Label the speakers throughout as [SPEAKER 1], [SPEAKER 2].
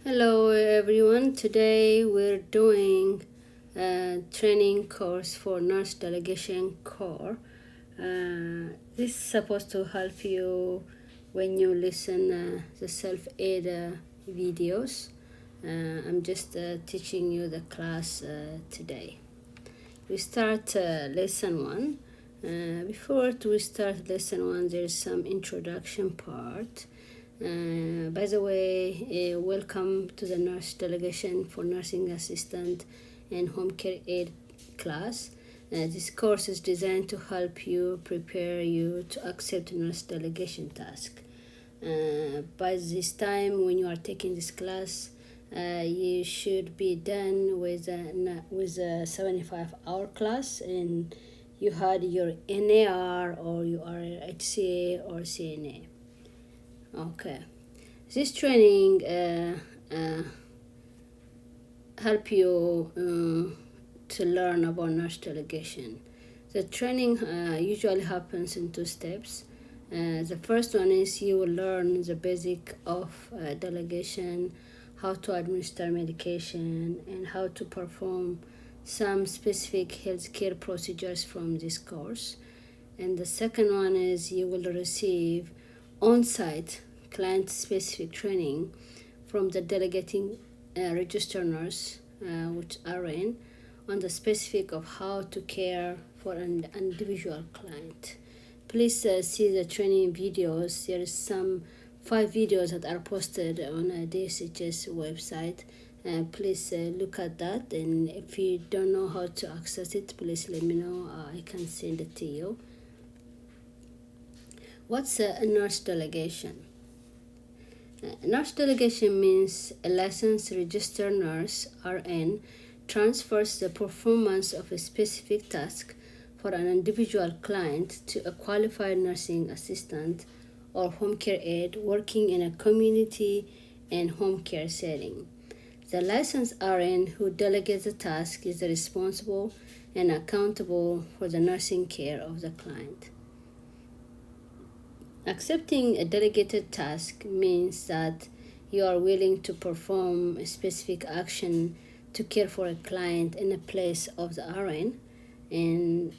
[SPEAKER 1] Hello everyone. Today we're doing a training course for Nurse Delegation Core. This is supposed to help you when you listen the self-aid videos. I'm just teaching you the class today. We start lesson 1. Before we start lesson 1, there's some introduction part. By the way, welcome to the Nurse Delegation for Nursing Assistant and Home Care Aid class. This course is designed to help you prepare you to accept nurse delegation task. By this time, when you are taking this class, you should be done with a 75-hour class, and you had your NAR or you are HCA or CNA. Okay, this training help you to learn about nurse delegation. The training usually happens in 2 steps. The first one is you will learn the basic of delegation, how to administer medication, and how to perform some specific healthcare procedures from this course. And the second one is you will receive on-site client-specific training from the delegating registered nurse, which RN, on the specific of how to care for an individual client. Please see the training videos. There is some 5 videos that are posted on DSHS website. Please look at that, and if you don't know how to access it, please let me know. I can send it to you. What's a nurse delegation? Nurse delegation means a licensed registered nurse, RN, transfers the performance of a specific task for an individual client to a qualified nursing assistant or home care aide working in a community and home care setting. The licensed RN who delegates the task is responsible and accountable for the nursing care of the client. Accepting a delegated task means that you are willing to perform a specific action to care for a client in the place of the RN, and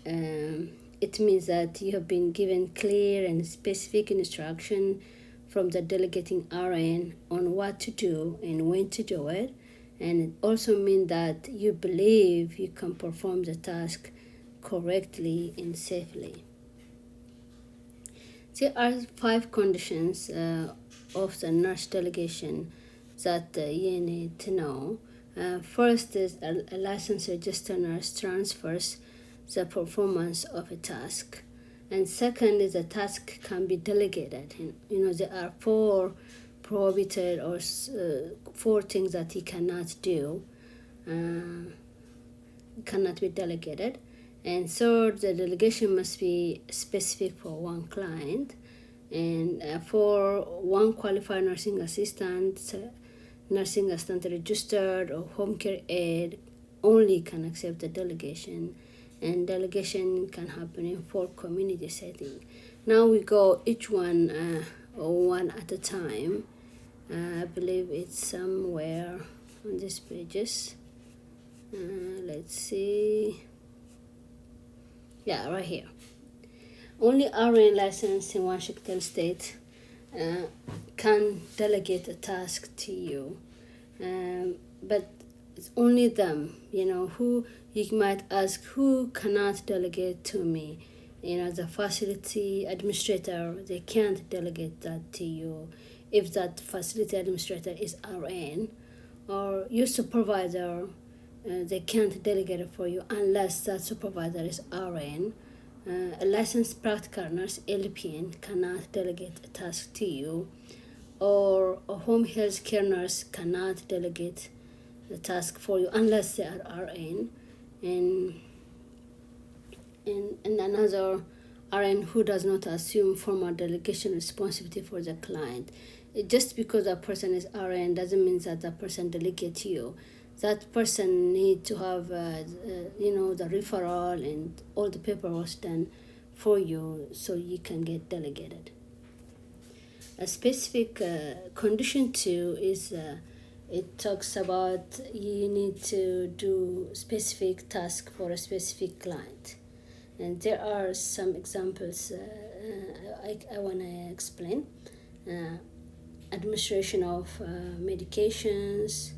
[SPEAKER 1] it means that you have been given clear and specific instruction from the delegating RN on what to do and when to do it, and it also means that you believe you can perform the task correctly and safely. There are 5 conditions of the nurse delegation that you need to know. First is a licensed registered nurse transfers the performance of a task. And second is the task can be delegated. There are 4 prohibited or 4 things that he cannot do, cannot be delegated. And third, the delegation must be specific for one client. And for one qualified nursing assistant registered or home care aide only can accept the delegation. And delegation can happen in 4 community settings. Now we go each one at a time. I believe it's somewhere on these pages. Let's see. Yeah, right here. Only RN licensed in Washington State can delegate a task to you, but it's only them. Who you might ask, who cannot delegate to me? The facility administrator, they can't delegate that to you if that facility administrator is RN, or your supervisor. They can't delegate it for you unless that supervisor is RN. A licensed practical nurse, LPN, cannot delegate a task to you, or a home health care nurse cannot delegate the task for you unless they are RN, and another RN who does not assume formal delegation responsibility for the client. Just because a person is RN doesn't mean that the person delegates you. That person need to have the referral and all the paperwork done for you so you can get delegated. A specific condition 2 is It talks about you need to do specific task for a specific client. And there are some examples I want to explain. Administration of medications.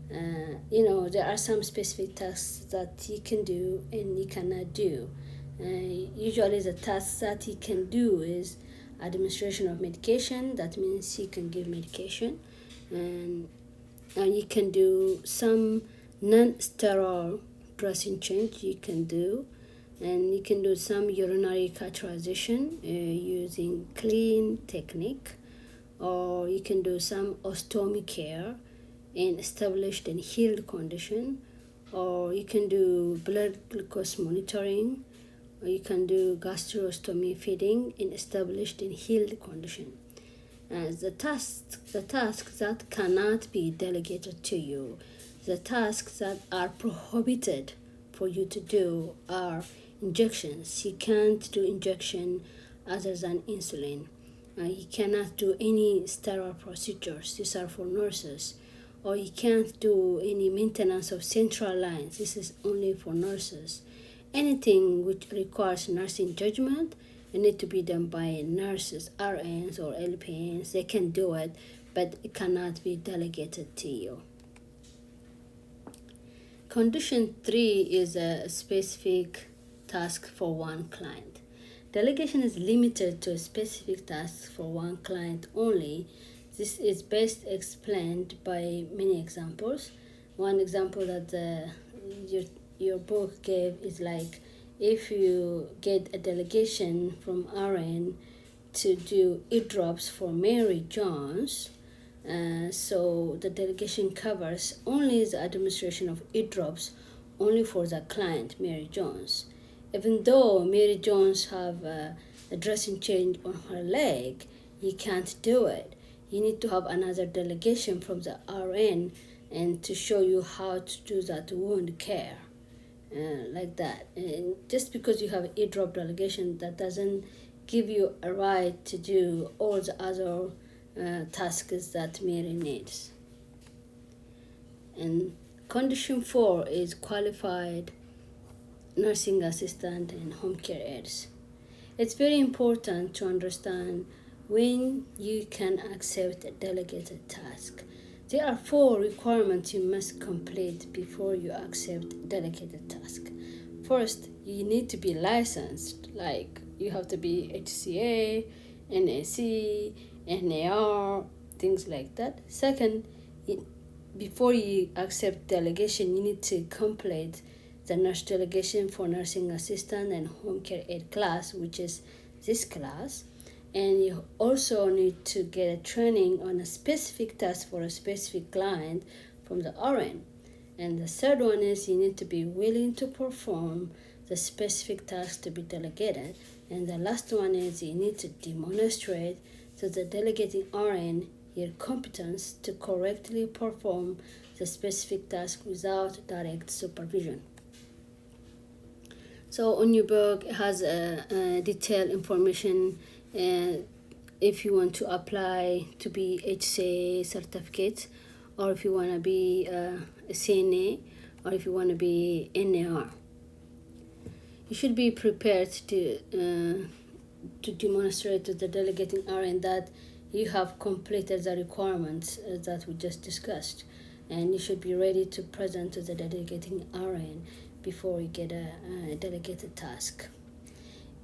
[SPEAKER 1] There are some specific tasks that you can do and you cannot do. Usually the tasks that you can do is administration of medication. That means you can give medication. And you can do some non-sterile dressing change you can do. And you can do some urinary cauterization using clean technique. Or you can do some ostomy care in established and healed condition. Or you can do blood glucose monitoring. Or you can do gastrostomy feeding in established and healed condition. The tasks that cannot be delegated to you, the tasks that are prohibited for you to do are injections. You can't do injection other than insulin. You cannot do any sterile procedures. These are for nurses. Or you can't do any maintenance of central lines. This is only for nurses. Anything which requires nursing judgment, it need to be done by nurses, RNs or LPNs. They can do it, but it cannot be delegated to you. Condition 3 is a specific task for one client. Delegation is limited to a specific task for one client only. This is best explained by many examples. One example that your book gave is like, if you get a delegation from RN to do eardrops for Mary Jones, so the delegation covers only the administration of eardrops only for the client, Mary Jones. Even though Mary Jones have a dressing change on her leg, you can't do it. You need to have another delegation from the RN and to show you how to do that wound care. Like that. And just because you have eardrop delegation, that doesn't give you a right to do all the other tasks that Mary needs. And condition 4 is qualified nursing assistant and home care aides. It's very important to understand when you can accept a delegated task. There are 4 requirements you must complete before you accept delegated task. First, you need to be licensed, like you have to be HCA, NAC, NAR, things like that. Second, before you accept delegation, you need to complete the nurse delegation for nursing assistant and home care aide class, which is this class. And you also need to get a training on a specific task for a specific client from the RN. And the third one is you need to be willing to perform the specific task to be delegated. And the last one is you need to demonstrate to the delegating RN your competence to correctly perform the specific task without direct supervision. So on your book, it has detailed information if you want to apply to be HCA certificate, or if you want to be a CNA, or if you want to be NAR. You should be prepared to demonstrate to the delegating RN that you have completed the requirements that we just discussed, and you should be ready to present to the delegating RN before you get a delegated task.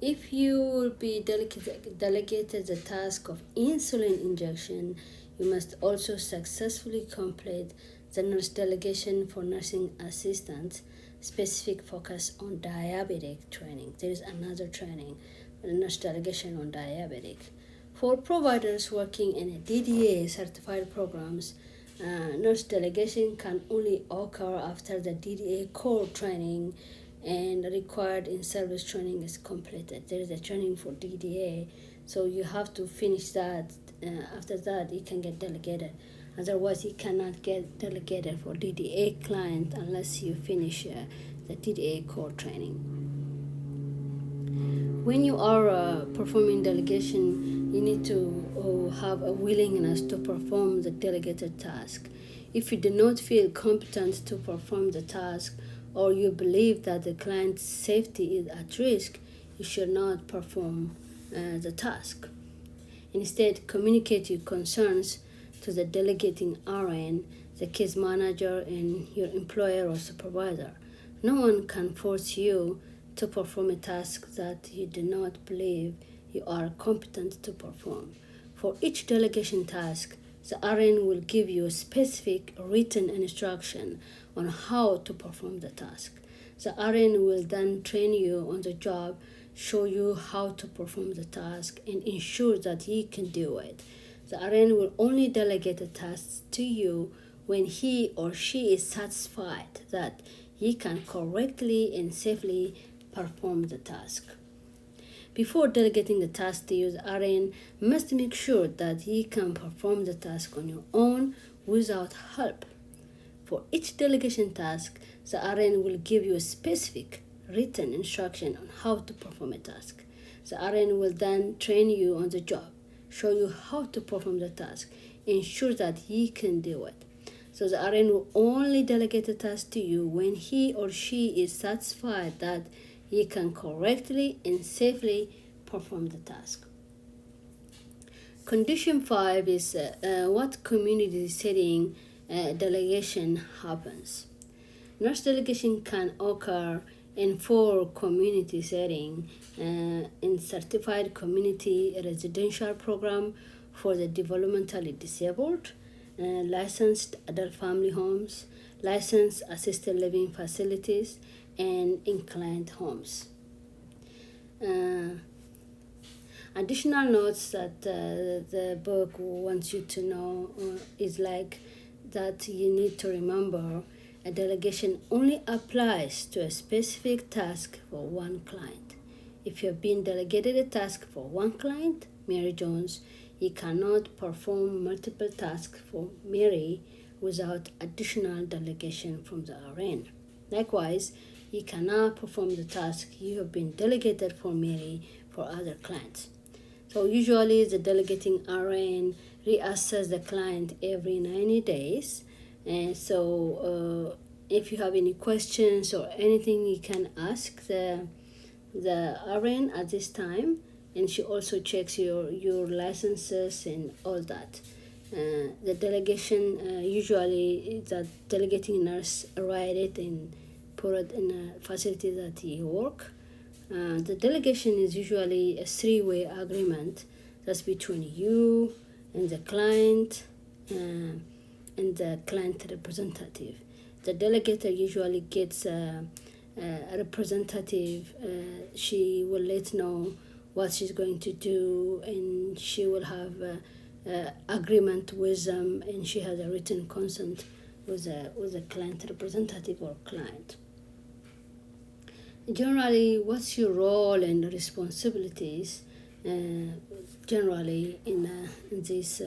[SPEAKER 1] If you will be delegated the task of insulin injection, you must also successfully complete the nurse delegation for nursing assistants, specific focus on diabetic training. There is another training, nurse delegation on diabetic. For providers working in a DDA certified programs, nurse delegation can only occur after the DDA core training and required in-service training is completed. There is a training for DDA, so you have to finish that. After that, you can get delegated. Otherwise, you cannot get delegated for DDA client unless you finish the DDA core training. When you are performing delegation, you need to have a willingness to perform the delegated task. If you do not feel competent to perform the task, or you believe that the client's safety is at risk, you should not perform the task. Instead, communicate your concerns to the delegating RN, the case manager, and your employer or supervisor. No one can force you to perform a task that you do not believe you are competent to perform. For each delegation task, the RN will give you a specific written instruction on how to perform the task. The RN will then train you on the job, show you how to perform the task, and ensure that he can do it. The RN will only delegate the tasks to you when he or she is satisfied that he can correctly and safely perform the task. Before delegating the task to you, the RN must make sure that you can perform the task on your own without help. For each delegation task, the RN will give you a specific written instruction on how to perform a task. The RN will then train you on the job, show you how to perform the task, ensure that he can do it. So the RN will only delegate the task to you when he or she is satisfied that he can correctly and safely perform the task. Condition 5 is what community setting delegation happens. Nurse delegation can occur in 4 community settings: in certified community residential program for the developmentally disabled, licensed adult family homes, licensed assisted living facilities, and in client homes. Additional notes that the book wants you to know is like that you need to remember a delegation only applies to a specific task for one client. If you have been delegated a task for one client, Mary Jones, you cannot perform multiple tasks for Mary without additional delegation from the RN. Likewise, you cannot perform the task you have been delegated for Mary for other clients. So usually the delegating RN reassess the client every 90 days. And so if you have any questions or anything, you can ask the RN at this time. And she also checks your licenses and all that. The delegation, usually the delegating nurse write it and put it in a facility that you work. The delegation is usually a 3-way agreement that's between you and the client and the client representative. The delegator usually gets a representative. She will let know what she's going to do, and she will have agreement with them, and she has a written consent with a client representative or client. Generally, what's your role and responsibilities generally in this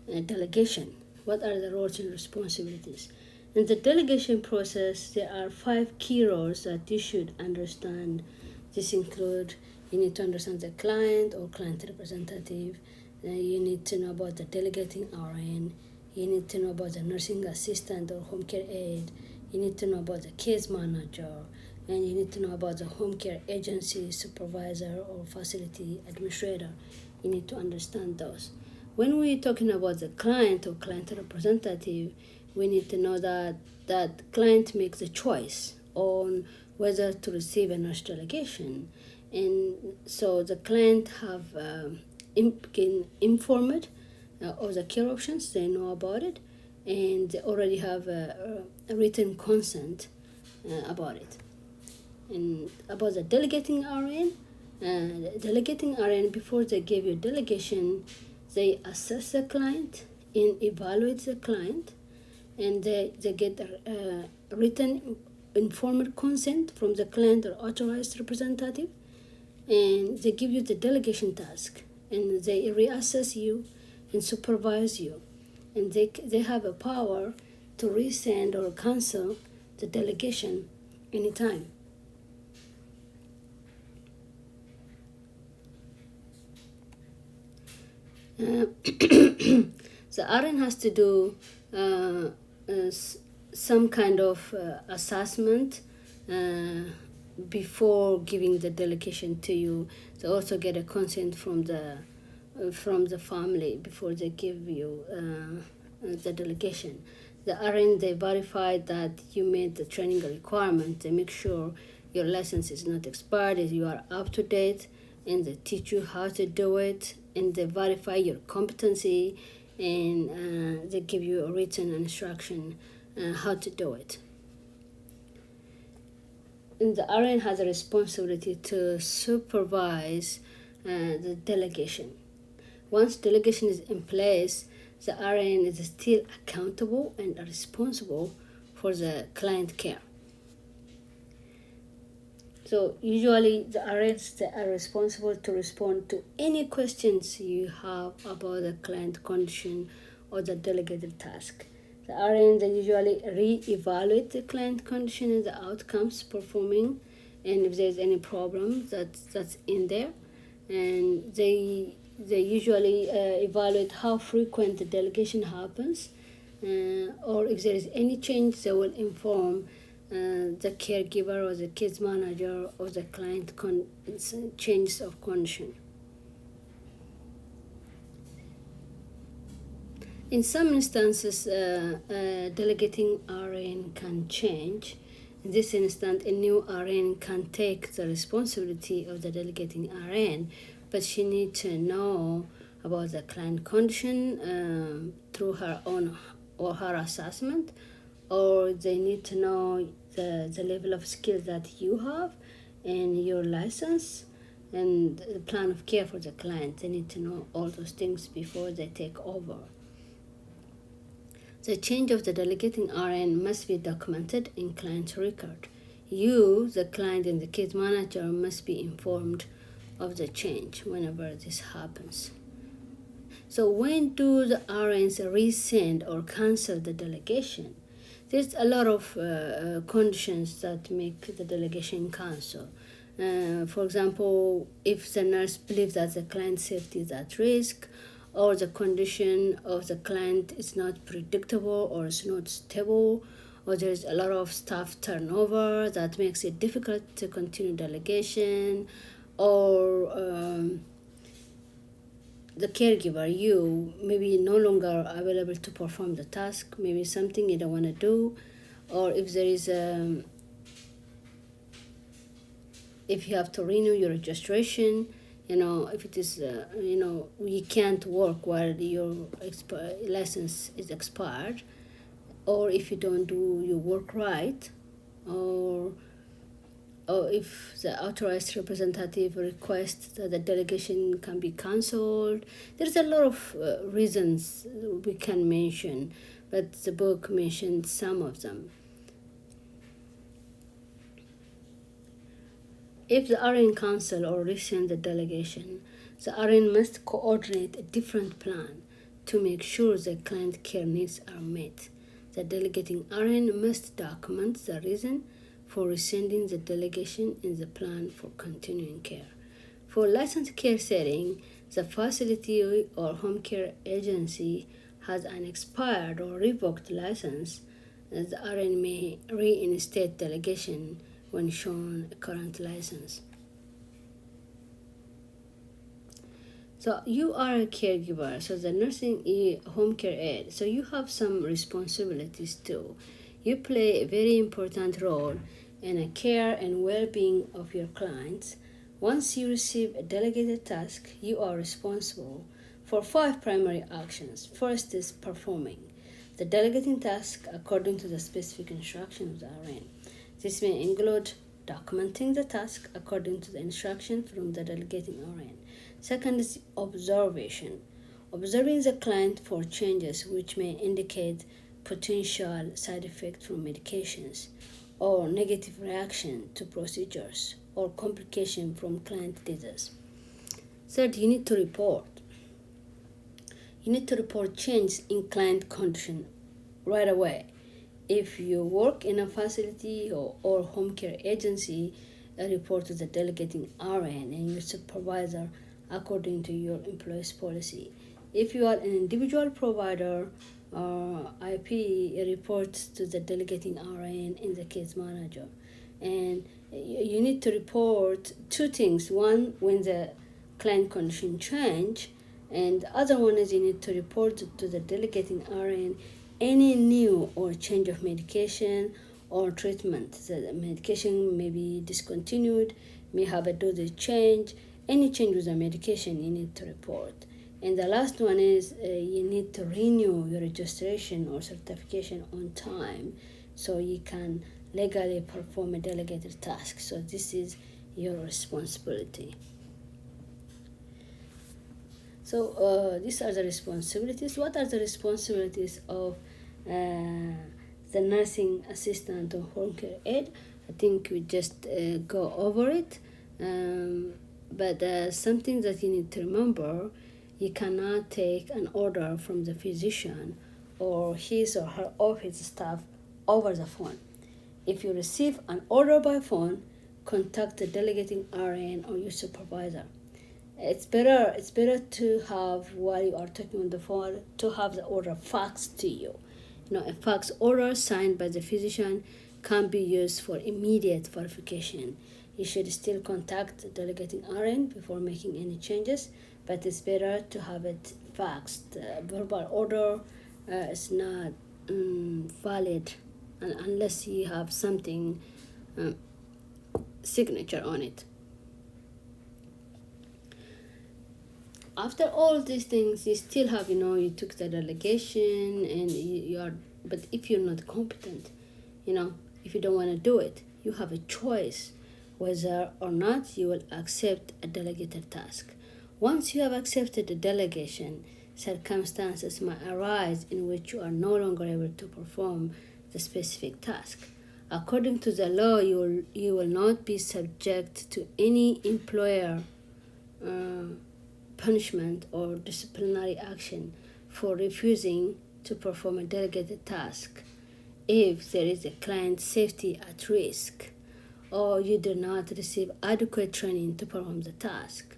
[SPEAKER 1] delegation? What are the roles and responsibilities? In the delegation process, there are 5 key roles that you should understand. This include, you need to understand the client or client representative. You need to know about the delegating RN. You need to know about the nursing assistant or home care aide. You need to know about the case manager. And you need to know about the home care agency supervisor or facility administrator. You need to understand those. When we're talking about the client or client representative, we need to know that client makes a choice on whether to receive a nurse delegation. And so the client have been informed of the care options, they know about it, and they already have a written consent about it. And about the delegating RN, before they give you delegation, they assess the client and evaluate the client, and they get a written informed consent from the client or authorized representative, and they give you the delegation task, and they reassess you and supervise you, and they have a power to resend or cancel the delegation anytime. The RN has to do some kind of assessment before giving the delegation to you. They also get a consent from the family before they give you the delegation. The RN, they verify that you made the training requirement. They make sure your license is not expired, you are up to date, and they teach you how to do it, and they verify your competency, and they give you a written instruction how to do it. And the RN has a responsibility to supervise the delegation. Once delegation is in place, the RN is still accountable and responsible for the client care. So usually the RNs, they are responsible to respond to any questions you have about the client condition or the delegated task. The RN, they usually re-evaluate the client condition and the outcomes performing, and if there's any problem that's in there, and they usually evaluate how frequent the delegation happens, or if there is any change, they will inform the caregiver or the case manager or the client change of condition. In some instances, delegating RN can change. In this instance, a new RN can take the responsibility of the delegating RN, but she needs to know about the client condition through her own or her assessment, or they need to know the level of skill that you have and your license and the plan of care for the client. They need to know all those things before they take over. The change of the delegating RN must be documented in client's record. You, the client, and the case manager must be informed of the change whenever this happens. So when do the RNs rescind or cancel the delegation? There's a lot of conditions that make the delegation cancel. For example, if the nurse believes that the client's safety is at risk, or the condition of the client is not predictable or is not stable, or there's a lot of staff turnover that makes it difficult to continue delegation, or the caregiver, you, maybe no longer available to perform the task, maybe something you don't want to do, or if there is if you have to renew your registration, if it is, you can't work while your license is expired, or if you don't do your work right, or if the authorized representative requests that the delegation can be cancelled. There's a lot of reasons we can mention, but the book mentioned some of them. If the RN cancel or rescind the delegation, the RN must coordinate a different plan to make sure the client care needs are met. The delegating RN must document the reason for rescinding the delegation in the plan for continuing care. For licensed care setting, the facility or home care agency has an expired or revoked license, the RN may reinstate delegation when shown a current license. So you are a caregiver, so the nursing home care aide, so you have some responsibilities too. You play a very important role in the care and well-being of your clients. Once you receive a delegated task, you are responsible for 5 primary actions. First is performing the delegating task according to the specific instructions of the RN. This may include documenting the task according to the instruction from the delegating RN. Second is observation. Observing the client for changes which may indicate potential side effects from medications, or negative reaction to procedures, or complication from client disease. Third, you need to report. You need to report change in client condition right away. If you work in a facility or home care agency, report to the delegating RN and your supervisor according to your employee's policy. If you are an individual provider, IP reports to the delegating RN in the case manager. And you need to report two things. One, when the client condition change, and the other one is you need to report to the delegating RN any new or change of medication or treatment. The medication may be discontinued, may have a dosage change. Any change with the medication you need to report. And the last one is you need to renew your registration or certification on time so you can legally perform a delegated task. So this is your responsibility. So these are the responsibilities. What are the responsibilities of the nursing assistant or home care aide? I think we just go over it. But something that you need to remember, you cannot take an order from the physician or his or her office staff over the phone. If you receive an order by phone, contact the delegating RN or your supervisor. It's better to have, while you are talking on the phone, to have the order faxed to you. A fax order signed by the physician can be used for immediate verification. You should still contact the delegating RN before making any changes, but it's better to have it faxed. Verbal order is not valid unless you have something signature on it. After all these things, you still have, you took the delegation and you are, but if you're not competent, if you don't want to do it, you have a choice whether or not you will accept a delegated task. Once you have accepted the delegation, circumstances might arise in which you are no longer able to perform the specific task. According to the law, you will not be subject to any employer punishment or disciplinary action for refusing to perform a delegated task if there is a client's safety at risk, or you do not receive adequate training to perform the task,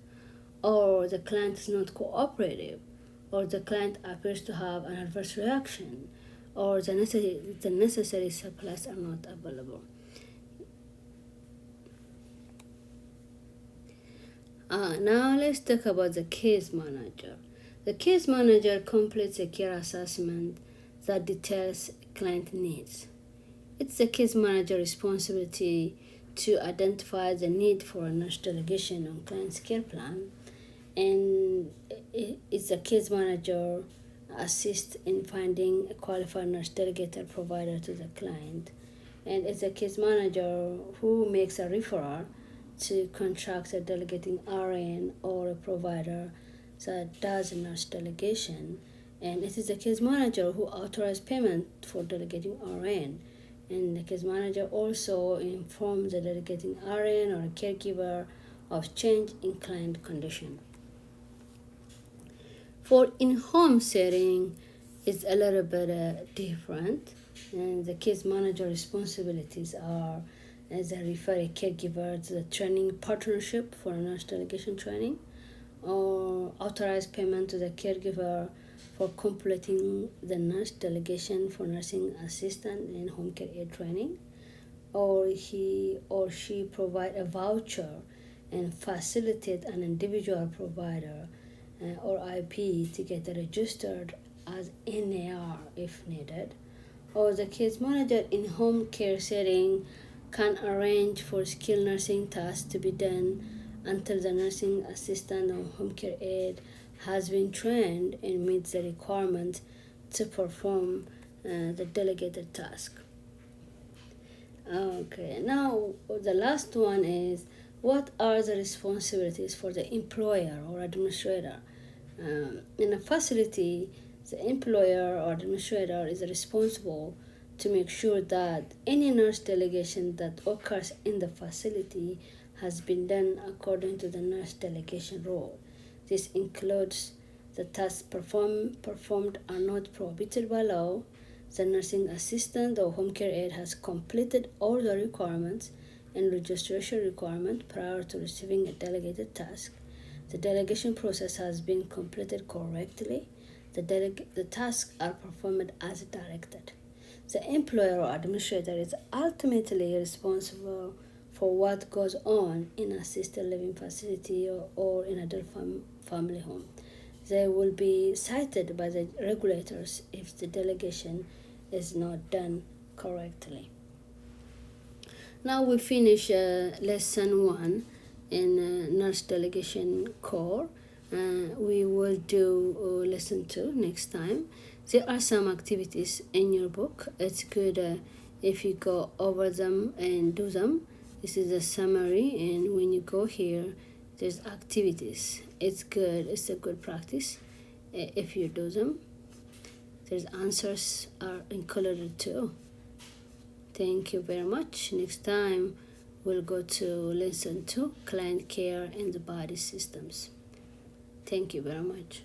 [SPEAKER 1] or the client is not cooperative, or the client appears to have an adverse reaction, or the necessary supplies are not available. Now let's talk about the case manager. The case manager completes a care assessment that details client needs. It's the case manager responsibility to identify the need for a nurse delegation on client's care plan, and it's the case manager assist in finding a qualified nurse delegated provider to the client, and it's the case manager who makes a referral to contract a delegating RN or a provider that does a nurse delegation, and it is the case manager who authorizes payment for delegating RN, and the case manager also informs the delegating RN or a caregiver of change in client condition. For in-home setting, it's a little bit different, and the case manager responsibilities are as a refer a caregiver to the training partnership for nurse delegation training, or authorize payment to the caregiver for completing the nurse delegation for nursing assistant and home care aide training, or he or she provide a voucher and facilitate an individual provider or IP to get registered as NAR if needed, or the case manager in home care setting can arrange for skilled nursing tasks to be done until the nursing assistant or home care aide has been trained and meets the requirements to perform the delegated task. Okay, now the last one is, what are the responsibilities for the employer or administrator? In a facility, the employer or administrator is responsible to make sure that any nurse delegation that occurs in the facility has been done according to the nurse delegation rule. This includes the tasks performed are not prohibited by law, the nursing assistant or home care aide has completed all the requirements and registration requirements prior to receiving a delegated task, the delegation process has been completed correctly, the tasks are performed as directed. The employer or administrator is ultimately responsible for what goes on in an assisted living facility or in adult family home. They will be cited by the regulators if the delegation is not done correctly. Now we finish lesson 1 in nurse delegation core. We will do lesson 2 next time. There are some activities in your book. It's good if you go over them and do them. This is a summary, and when you go here, there's activities. It's good. It's a good practice if you do them. There's answers are included too. Thank you very much. Next time we'll go to lesson 2, client care and the body systems. Thank you very much.